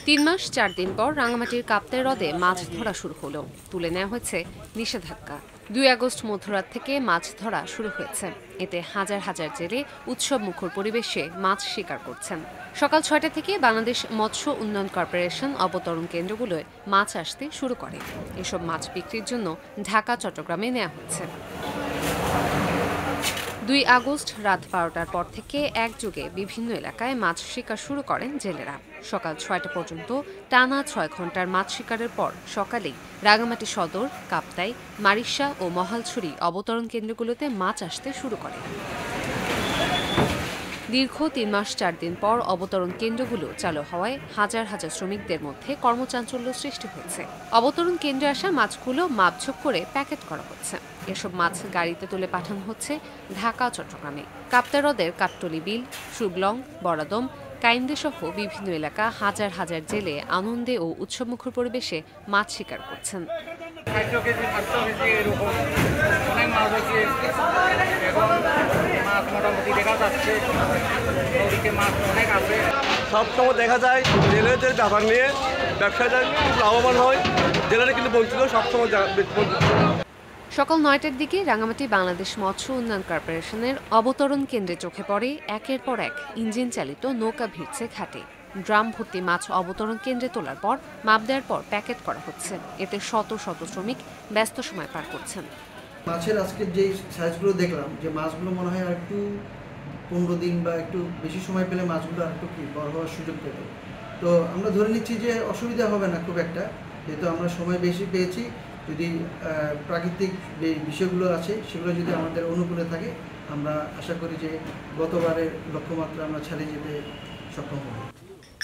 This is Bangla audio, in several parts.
৩ মাস ৪ দিন পর রাঙামাটির কাপ্তাই হ্রদে মাছ ধরা শুরু হলো। তুলে নেওয়া হয়েছে নিষেধাজ্ঞা। ২ আগস্ট মধ্যরাত থেকে মাছ ধরা শুরু হয়েছে। এতে হাজার হাজার জেলে উৎসব মুখর পরিবেশে মাছ শিকার করছেন। সকাল ৬টা থেকে বাংলাদেশ মৎস্য উন্নয়ন কর্পোরেশন অবতরণ কেন্দ্রগুলোয় মাছ আসতে শুরু করে। এসব মাছ বিক্রির জন্য ঢাকা, চট্টগ্রামে নেওয়া হচ্ছে। ২ আগস্ট রাত ১২টার পর থেকে একযোগে বিভিন্ন এলাকায় মাছ শিকার শুরু করেন জেলেরা। সকাল ৬টা পর্যন্ত টানা ৬ ঘন্টার মাছ শিকারের পর সকালেই রাঙামাটি সদর, কাপ্তাই, মারিশা ও মহালছড়ি অবতরণ কেন্দ্রগুলোতে মাছ আসতে শুরু করে। দীর্ঘ ৩ মাস ৪ দিন পর অবতরণ কেন্দ্রগুলো চালু হওয়ায় হাজার হাজার শ্রমিকদের মধ্যে কর্মচাঞ্চল্য সৃষ্টি হয়েছে। অবতরণ কেন্দ্রে আসা মাছগুলো মাপঝোপ করে প্যাকেট করা হচ্ছে। এসব মাছ গাড়িতে তুলে পাঠানো হচ্ছে ঢাকা, চট্টগ্রামে। কাপ্তাই হ্রদের কাট্টলি বিল, সুবলং, বরাদম, কাইন্দে সহ বিভিন্ন এলাকা হাজার হাজার জেলে আনন্দে ও উৎসবমুখর পরিবেশে মাছ শিকার করছেন। সবসময় দেখা যায় জেলেদের ব্যাপার নিয়ে ব্যবসায়ীরা লাভবান হয়, জেলেরা কিন্তু বঞ্চিত সবসময়। সকাল ৯টার দিকে রাঙামাটি বাংলাদেশ মৎস্য উন্নয়ন কর্পোরেশনের অবতরণ কেন্দ্রে চোখে পড়ে একের পর এক ইঞ্জিন চালিত নৌকা ভিড়ছে ঘাটে। ড্রাম ভর্তি মাছ অবতরণ কেন্দ্রে তোলার পর মাপ দেওয়ার পর প্যাকেট করা হচ্ছে। এতে শত শত শ্রমিক ব্যস্ত সময় পার করছেন। মাছের আজকে যে সাইজগুলো দেখলাম, যে মাছগুলো মনে হয় আর একটু 15 দিন বা একটু বেশি সময় পেলে মাছগুলো আর একটু বড় হওয়ার সুযোগ পেত। তো আমরা ধরে নিচ্ছি যে অসুবিধা হবে না খুব একটা, যেহেতু আমরা সময় বেশি পেয়েছি। যদি প্রাকৃতিক যে বিষয়গুলো আছে সেগুলো যদি আমাদের অনুকূলে থাকে, আমরা আশা করি যে গতবারের লক্ষ্যমাত্রা আমরা ছাড়িয়ে যেতে সক্ষম হব।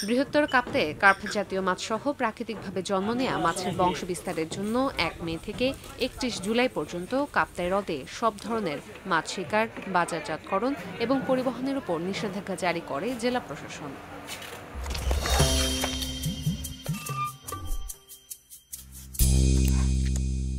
বৃহত্তর কাপ্তাইয়ে কার্প জাতীয় মাছসহ প্রাকৃতিকভাবে জন্ম নেয়া মাছের বংশ বিস্তারের জন্য ১ মে থেকে ৩১ জুলাই পর্যন্ত কাপ্তাই হ্রদে সব ধরনের মাছ শিকার, বাজারজাতকরণ এবং পরিবহনের উপর নিষেধাজ্ঞা জারি করে জেলা প্রশাসন।